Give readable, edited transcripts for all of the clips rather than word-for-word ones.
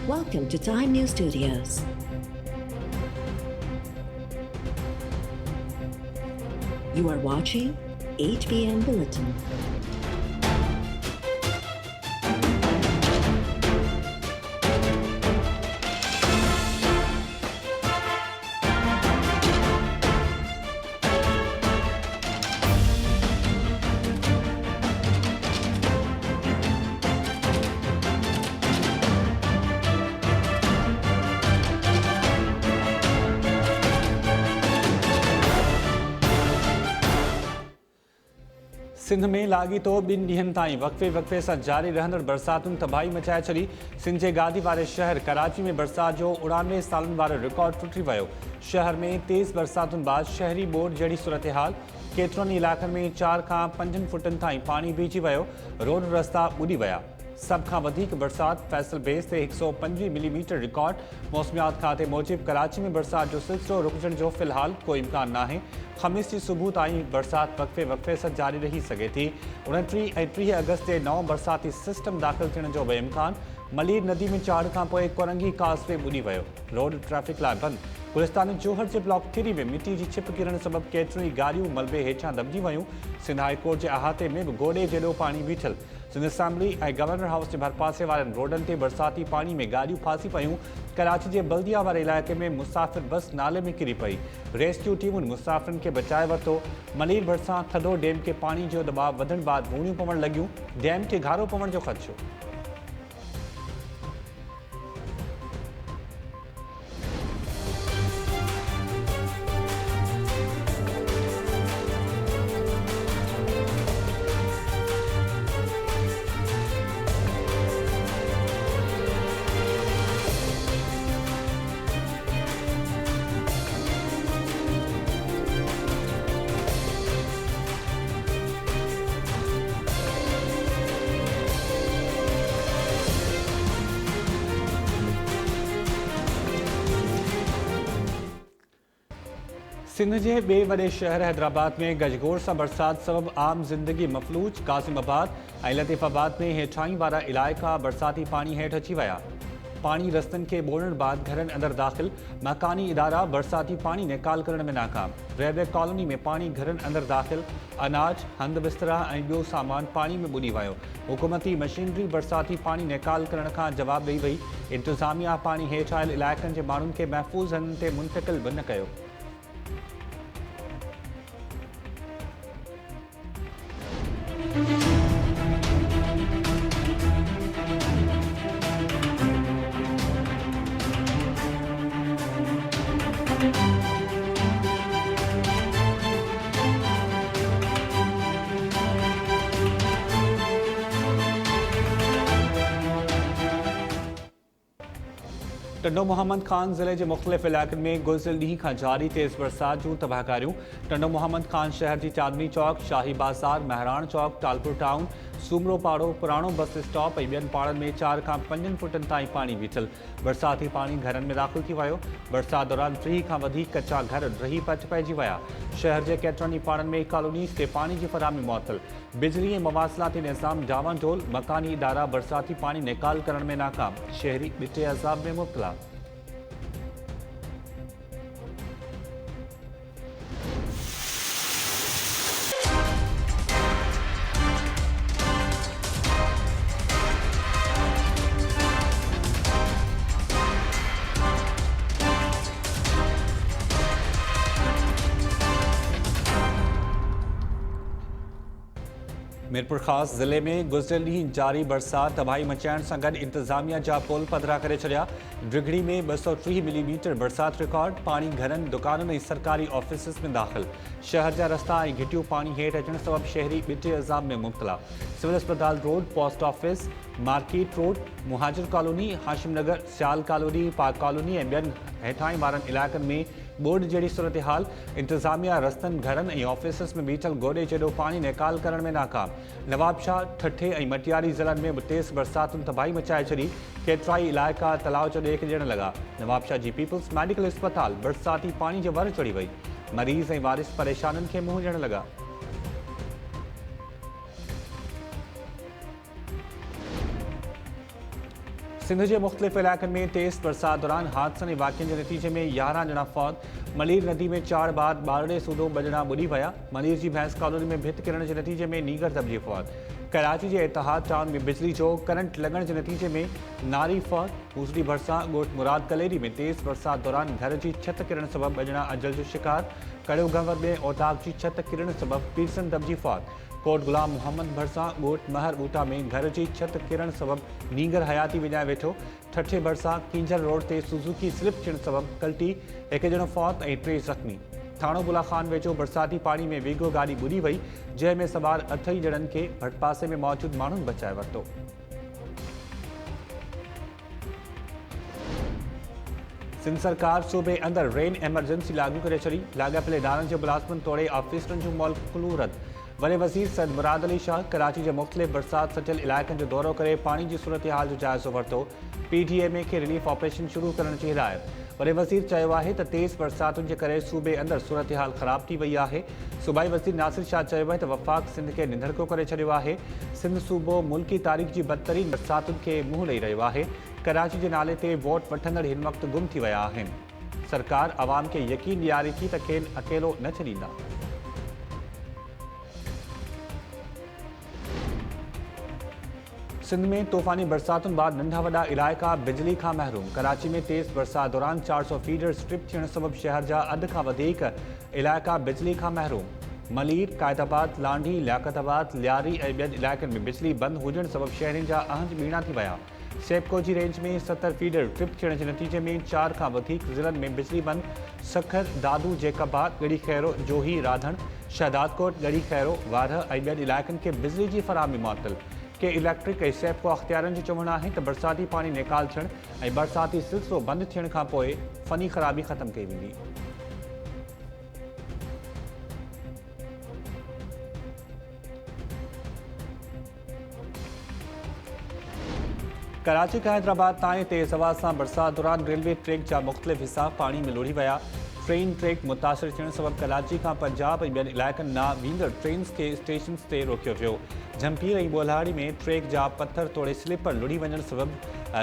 Welcome to Time News Studios. You are watching HBN Bulletin. Sindh में लाॻीतो ॿिनि ॾींहनि ताईं वक़्फ़े सां जारी रहंदड़ बरसातुनि तबाही मचाए छॾी। सिंध जे गादी वारे शहर कराची में बरसात जो 99 सालनि वारो रिकॉर्ड टुटी वियो। शहर में तेज़ बरसातुनि बाद शहरी ॿोॾि जहिड़ी सूरत-ए-हाल। केतिरनि इलाइक़नि में 4 खां 5 फुटनि ताईं पाणी बीहजी वियो। रोड रस्ता ॿुॾी विया। सभ खां वधीक बरसात फैसल बेस ते 125 मिलीमीटर रिकॉर्ड। मौसमियात खाते मूजिबि कराची में बरसात जो सिलसिलो रुकजण जो फ़िलहाल कोई इम्कान नाहे। ख़मीस जी सुबुह ताईं बरसात वक़्फ़े सां जारी रही सघे थी। 29 ऐं 30 अगस्त ते नओं बरसाती सिस्टम दाख़िल थियण जो बि इम्कान। मलीर नदी में चाढ़ खां पोइ कोरंगी कासवे ॿुॾी वियो। रोड ट्रैफ़िक लाइ बंदि। गुलिस्तान जोहर जे ब्लॉक 3 में मिटी जी छिप किरण सबबि केतिरियूं गाॾियूं मलबे हेठां दॿिजी वियूं। सिंध हाई कोर्ट जे अहाते में बि गोॾे जेॾो पाणी बीठल। सिंध असेंबली ऐं गवर्नर हाउस जे भरपासे वारनि रोडनि ते बरसाती पाणी में गाॾियूं फासी पयूं। कराची जे बल्दिया वारे इलाइक़े में मुसाफ़िर बस नाले में किरी पई। रेस्क्यू टीमुनि मुसाफ़िरनि खे बचाए वरितो। मलीर भरिसां थधो डैम खे पाणी जो दबाव वधण बाद भूणियूं पवण लॻियूं। डैम खे घारो पवण जो ख़दशो। सिंध जे ॿिए वॾे शहर हैदराबाद में गजगोड़ सां बरसात सबबि आम ज़िंदगी मफ़लूज। कासिमाबाद ऐं लतीफ़ाबाद में हेठाई वारा इलाइक़ा बरसाती पाणी हेठि अची विया। पाणी रस्तनि खे ॿोड़ण बाद घरनि अंदरि दाख़िल। मकानी इदारा बरसाती पाणी निकाल करण में नाकाम। रेलवे कॉलोनी में पाणी घरनि अंदरि दाख़िल। अनाज, हंध बिस्तरा ऐं ॿियो सामान पाणी में ॿुॾी वियो। हुकूमती मशीनरी बरसाती पाणी निकाल करण खां जवाबु ॾेई वई। इंतिज़ामिया पाणी हेठि आयल इलाइक़नि जे माण्हुनि खे महफ़ूज़ हंधनि ते मुंतक़िल बि न कयो। टंडो मोहम्मद खान ज़िले के मुख़्तलिफ़ इलाक़नि में गुज़िरियल ॾींहं खां जारी तेज़ बरसात जूं तबाहकारियूं। टंडो मोहम्मद खान शहर जी चांदनी चौक, शाही बाज़ार, महराण चौक, टालपुर टाउन, सूमरो पाड़ो, पुराणो बस स्टॉप ऐं ॿियनि पाड़नि में 4 खां 5 फुटनि ताईं पाणी बीठल। बरसाती पाणी घरनि में दाख़िल थी वियो। बरसात दौरान 30 खां वधीक कचा घर रही पट पइजी विया। शहर जे केतिरनि पाड़नि में कॉलोनीज़ ते पाणी जी फराहमी मुअत्तल। बिजली ऐं मवासिलाती निज़ाम डावांडोल। मकानी इदारा बरसाती पाणी निकाल करण में नाकाम। शहरी ॿिटे अज़ाब में मुब्तला। मीरपुर ख़ास ज़िले में गुज़िरियल ॾींहुं जारी बरसात तबाही मचाइण सां गॾु इंतिज़ामिया जा पोल पधरा करे छॾिया। ड्रिगड़ी में 230 मिलीमीटर बरसात रिकॉर्ड। पाणी घरनि, दुकाननि ऐं सरकारी ऑफिसिस में दाख़िल। शहर जा रस्ता ऐं घिटियूं पाणी हेठि अचण सबबि शहरी ॿिटे अज़ाब में मुब्तला। सिविल अस्पताल road, post office, market road, मुहाजिर colony, Hashim Nagar, Sial colony, Pak colony ऐं ॿियनि हेठाई वारनि इलाइक़नि में ॿोॾि जहिड़ी सूरत हाल। इंतिज़ामिया रस्तनि, घरनि ऐं ऑफिसिस में बीठल गोॾे जेॾो पाणी निकाल करण में नाकाम। नवाबशाह, ठठे ऐं मटियारी ज़िलनि में बि तेज़ बरसातुनि तबाही मचाए छॾी। केतिराई इलाइक़ा तलाउ जो ॾेख ॾियण लॻा। नवाबशाह जी पीपल्स मेडिकल अस्पताल बरसाती पाणी जे वर चढ़ी वई। मरीज़ ऐं वारिस परेशानियुनि खे मुंहुं ॾियण लॻा। सिंध के मुख़्तलिफ़ इलाक़नि में तेज़ बरसात दौरान हादसनि ऐं वाक़िअनि जे नतीजे में 11 ॼणा फौत। मलीर नदी में 4 ॿार ॿारड़े सूदो 2 ॼणा ॿुॾी विया। मलीर जी भैंस कॉलोनी में भित किरण जे नतीजे में नीगर दॿिजी फौत। कराची के इतिहाद टाउन में बिजली जो करंट लगण के नतीजे में नारी फौत। भूसड़ी भरसा ॻोठ मुराद कलेरी में तेज़ बरसात दौरान घर की छत किरण सबब 2 ॼणा अजल जो शिकार। कड़ियो गंवर में औताक की छत किरण सबब पीरसन दॿिजी फौत। कोट गुलाम मोहम्मद भरसा ॻोठ महर बूटा में घर की छत किरण सबब नीगर हयाती विञाए वेठो। ठठे भरसा कींजर रोड ते सुजुकी स्लिप थियण सबब कल्टी 1 ॼणो फौत ऐं 3 ज़ख़्मी। थाणो बुला खान वेझो बरसाती पानी में वीगो गाड़ी ॿुॾी वई, जंहिंमें सवार 8 ई ॼणनि खे भटपासे में मौजूद माण्हुनि बचाए वरितो। सिंध सरकार सूबे अंदर रेन एमरजेंसी लागू करे छॾी। लाॻापियल इदारनि जो मुलाज़िमनि तोड़े ऑफिसरनि जूं मोकलूं रद्द। वॾे वज़ीर सैयद मुराद अली शाह कराची के मुख़्तलिफ़ बरसात सटियल इलाइक़नि जो दौरो करे पानी की सूरत हाल जो जाइज़ो वरितो। PDMA के रिलीफ ऑपरेशन शुरू करण की हिदायत। वॾे वज़ीर चयो आहे त तेज़ बरसातुनि जे करे सूबे अंदर सूरत हाल ख़राब थी वई आहे। सूबाई वज़ीर नासिर शाह चयो आहे त वफ़ाक़ सिंध के निंढड़को करे छॾियो आहे। सिंध सूबो मुल्की तारीख़ की बदतरीन बरसातुनि के मुंहुं ॾेई रहियो आहे। कराची के नाले ते वोट वठंदड़ हिन वक़्तु गुम थी विया आहिनि। सरकार आवाम के यकीन ॾियारे थी त खेनि अकेलो न छॾींदा। सिंध में तूफ़ानी बरसातुनि बाद नंढा वॾा इलाइक़ा बिजली का महरूम। कराची में तेज़ बरसात दौरान 400 फीडर स्ट्रिप थियण सबब शहर जा अध खां वधीक इलाइक़ा बिजली का महरूम। मलीर, कायदाबाद, लांडी, लियाकताबाद, लियारी ऐं ॿियनि इलाइक़नि में बिजली बंद हुजण सबब शहरनि जा अहंज ॿीणा थी विया। सेपको जी रेंज में 70 फीडर ट्रिप थियण के नतीजे में 4 खां वधीक ज़िलनि में बिजली बंद। सखर, दादू, जैकबाद, गढ़ी खैरो, जोही, राधण, शहदादकोट, गढ़ी खैरो, वारह ऐं ॿियनि इलाइक़नि के बिजली की फराहमी मुअत्तल। के इलेक्ट्रिक ऐं सेपको अख्तियारनि जो चवणु आहे त बरसाती पानी निकाल थियण ऐं बरसाती सिलसिलो बंदि थियण खां पोइ फनी ख़राबी ख़त्म कई वेंदी। कराची खां हैदराबाद ताईं तेज़ हवा से बरसात दौरान रेलवे ट्रैक जा मुख़्तलिफ़ हिस्सा पानी में लुढ़ी विया। ट्रेन ट्रैक मुतासिर थियण सबब कराची का पंजाब ऐं ॿियनि इलाइक़नि ना वेंदड़ ट्रेन्स के स्टेशन्स ते रोकियो वियो। जमपीर ऐं ॿोल्हाड़ी में ट्रैक जा पत्थर तोड़े स्लीपर लुढ़ी वञण सबब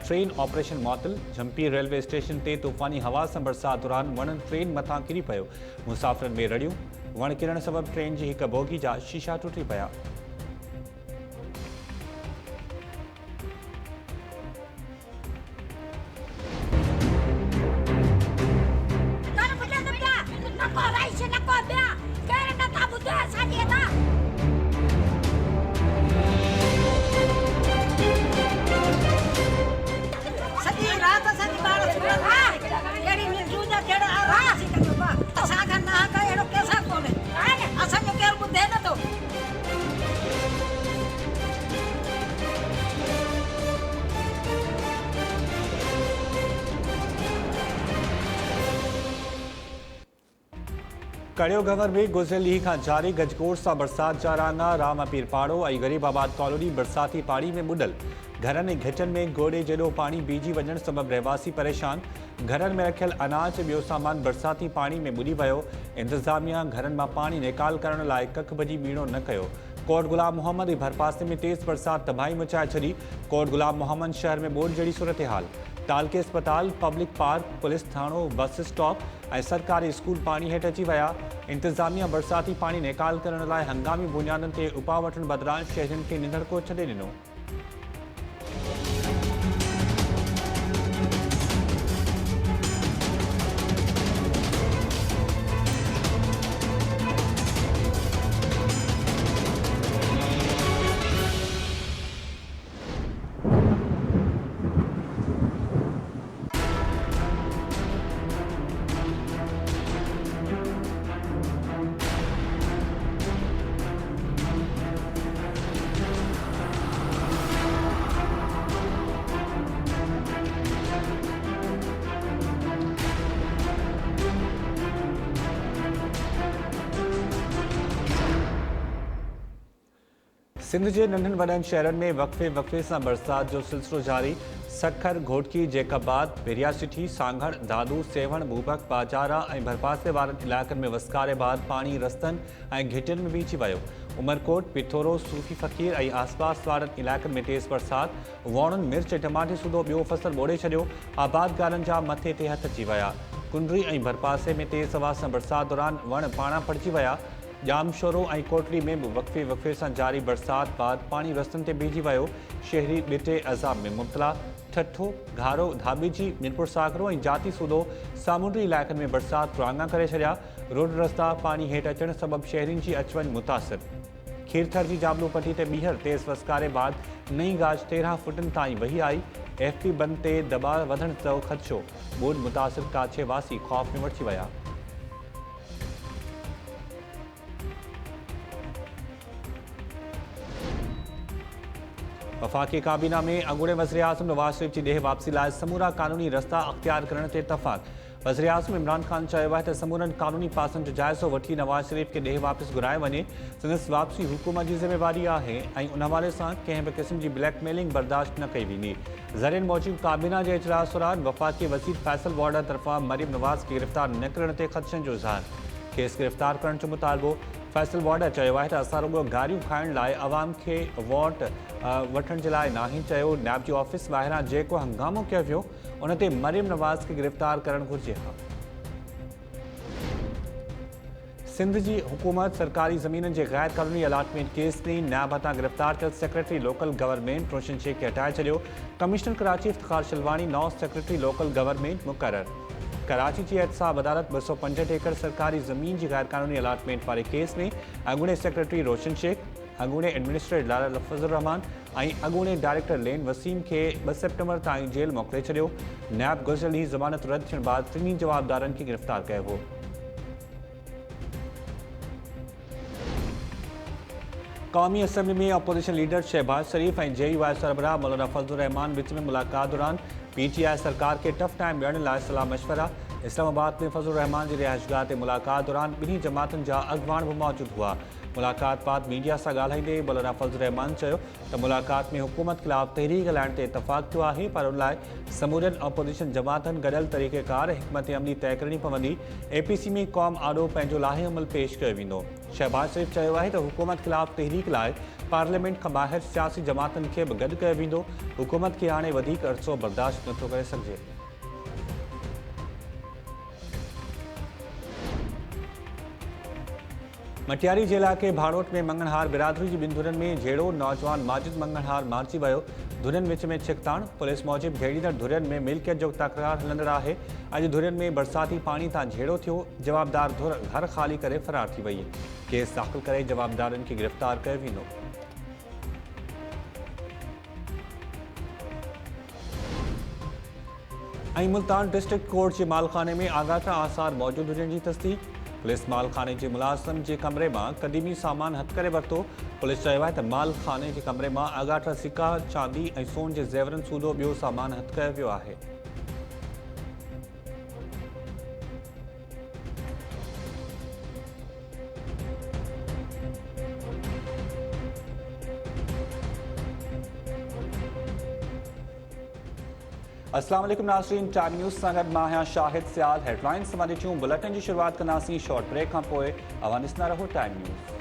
ट्रेन ऑपरेशन मुअत्तल। जमपीर रेलवे स्टेशन ते तूफ़ानी हवा से बरसात दौरान वण ट्रेन मथां किरी पियो। मुसाफ़िरनि में रड़ियूं। वण किरण सबब ट्रेन जी हिक बोगी जा शीशा टुटी पिया। कड़ियो गंवर में गुज़िरियल ॾींहं खां जारी गजगोड़ सां बरसात जा राना रामा पीर पाड़ो ऐं गरीबाबाद कॉलोनी बरसाती पानी में ॿुॾल। घरनि ऐं घिटियुनि में गोॾे जेॾो पानी बीजी वञण सबब रहवासी परेशान। घरनि में रखियल अनाज ॿियो सामान बरसाती पानी में ॿुॾी वियो। इंतज़ामिया घरनि मां पानी निकाल करण लाइ कख भॼी ॿीणो न कयो। कोट गुलाम मोहम्मद ऐं भरपासे में तेज़ बरसात तबाही मचाए छॾी। कोट गुलाम मोहम्मद शहर में ॿोॾि जहिड़ी सूरत हाल। तालके अस्पताल, public park, police थाणो, bus stop ऐं सरकारी स्कूल पानी हेठि अची विया। इंतज़ामिया बरसाती पानी निकाल करण लाइ हंगामी बुनियादनि ते उपाउ वठण बदिरां शहरियुनि खे निंढड़को छॾे ॾिनो। सिंध के नंढनि वॾनि शहरनि में वक़्फ़े से बरसात जो सिलसिलो जारी। सखर, घोटकी, जैकबाद, पेरिया सिटी, सांघड़, दादू, सेवण, बूबक, बाजारा ऐं भरपासे वारनि इलाइक़नि में वसकारे बाद पानी रस्तनि ऐं घिटियुनि में बीची वियो। उमरकोट, पिथोरो, सूफी फकीर ऐं आसपास वारनि इलाइक़नि में तेज़ बरसाति वणनि, मिर्च, टमाटे सूधो ॿियो फसल ॿोड़े छॾियो। आबादगारनि जा मथे ते हथ अची विया। कुंडरी ऐं भरपासे में तेज़ हवा सां बरसाति दौरान वण पाणा पड़जी विया। जामशोरो ऐं कोटली में बि वक़्फ़े वक़्फ़े सां जारी बरसाति बाद पाणी रस्तनि ते बीहजी वियो। शहरी ॿिटे अज़ाब में मुब्तला। ठठो, घारो, धाबीजी, मीरपुर साकरो ऐं जाती सूधो सामूंडी इलाइक़नि में बरसाति रांगा करे छॾिया। रोड रस्ता पाणी हेठि अचण सबबि शहरियुनि जी अचु वञु मुतासिर। खीरथर जी जाबलू पट्टी ते ॿीहर तेज़ वसकारे बाद नई गाज 13 फुटनि ताईं वही आई। FP बंद ते दबाव वधण जो ख़दशो। ॿोॾ मुतासिर काछे वासी ख़ौफ़ में वठी विया। वफ़ाक़ी काबीना में अॻूणे वज़ीर आज़म नवाज़ शरीफ़ जी ॾेह वापसी लाइ समूरा क़ानूनी रस्ता अख़्तियार करण ते इतफ़ाक़। वज़ीर आज़म इमरान ख़ान चयो आहे त समूरनि क़ानूनी पासनि जो जाइज़ो वठी नवाज़ शरीफ़ खे ॾेह वापसि घुराए वञे। संदसि वापसी हुकूमत जी ज़िम्मेवारी आहे ऐं उन हवाले सां कंहिं बि क़िस्म जी ब्लैकमेलिंग बर्दाश्त न कई वेंदी। ज़रियनि मूजिबि काबीना जे इजलास दौरान वफ़ाक़ी वज़ीर फैसल वॉर्डर तरफ़ां मरियम नवाज़ खे गिरफ़्तार न करण ते ख़दशनि जो इज़हार। खेसि गिरफ़्तार करण जो मुतालबो। फैसल वॉर्डर चयो आहे त असां रुॻो गारियूं खाइण लाइ अवाम खे वोट वठण जे लाइ नाहे चयो। नैब जी ऑफिस ॿाहिरां जेको हंगामो कयो वियो उन ते मरियम नवाज़ खे गिरफ़्तार करणु घुरिजे हा। सिंध जी हुकूमत सरकारी ज़मीननि जे गैर क़ानूनी अलाटमेंट केस में नैब हथां गिरफ़्तार थियल सेक्रेटरी लोकल गवर्नमेंट रोशन शेख खे हटाए छॾियो। कमिश्नर कराची इफ्तिखार शिलवानी नओं सेक्रेटरी लोकल गवर्नमेंट मुक़ररु। कराची जी एहतसाब अदालत 265 एकड़ सरकारी ज़मीन जी गैर क़ानूनी अलाटमेंट वारे केस में अॻूणे सेक्रेटरी रोशन शेख, अॻूणे एडमिनिस्ट्रेटर लाला लफ़ज़ुर रहमान ऐं अॻूणे डायरेक्टर लेन वसीम खे 2 सेप्टेम्बर ताईं जेल मोकिले छॾियो। नैब गुज़िरियल ॾींहुं ज़मानत रद्द थियण बाद टिनी जवाबदारनि खे गिरफ़्तार कयो हो। क़ौमी असम्बली में अपोजिशन लीडर शहबाज शरीफ ऐं JUI सरबराह मौलाना फज़लुर रहमान विच में मुलाक़ात दौरान PTI सरकार के टफ टाइम ॾियण लाइ सलाह मशवरा। इस्लामाबाद में फज़लुर रहमान जी रिहाइशगाह ते मुलाक़ात दौरान ॿिन्ही जमातुनि जा अॻवान बि मौजूदु हुआ। मुलाक़ात बाद मीडिया सां ॻाल्हाईंदे मौलाना फज़लुर रहमान चयो त मुलाक़ात में हुकूमत ख़िलाफ़ तहरीक हलाइण ते इतफ़ाक़ थियो आहे, पर उन लाइ समूरनि अपोजिशन जमातनि गॾियल तरीक़ेकार हिकमत अमली तय करणी पवंदी। APC में क़ौम आॾो पंहिंजो लाहे अमल पेश कयो वेंदो। शहबाज शरीफ़ चयो आहे त हुकूमत ख़िलाफ़ तहरीक लाइ पार्लियामेंट खां ॿाहिरि सियासी जमातनि खे बि गॾु कयो वेंदो। हुकूमत खे हाणे वधीक अरिसो बर्दाश्त नथो करे सघिजे। मटियारी जे इलाइक़े भाड़ोट में मंगणहार बिरादरी जी ॿिनि धुरनि में झेड़ो। नौजवान माजिद मंगणहार मारिजी वियो। धुरनि विच में छिकताण। पुलिस मूजिबि झेड़ींदड़ धुरनि में मिल्कियत जो तकरार हलंदड़ आहे। अॼु धुरनि में बरसाती पाणी तां झेड़ो थियो। जवाबदार धुर घर ख़ाली करे फ़रार थी वई। केस दाख़िल करे जवाबदारनि खे गिरफ़्तार कयो वेंदो। ऐं मुल्तान डिस्ट्रिक्ट कोर्ट जे मालखाने में आगाथा आसार मौजूद हुजण जी तस्दीक। पुलिस मालखाने जे मुलाज़िम जे कमरे मां क़दीमी सामान हथ करे वरितो। पुलिस चयो आहे त मालखाने जे कमरे मां आगाथा सिक्का, चांदी ऐं सोन जे ज़ेवरनि सूधो ॿियो सामान हथ कयो वियो आहे। अस्सलाम वालेकुम नाज़रीन, टाइम न्यूज़ सां गॾु मां आहियां शाहिद सियाल। हेडलाइंस सां ॾिठियूं बुलेटिन जी शुरूआत कंदासीं शॉर्ट ब्रेक खां पोइ। अवां ॾिसंदा रहो टाइम न्यूज़।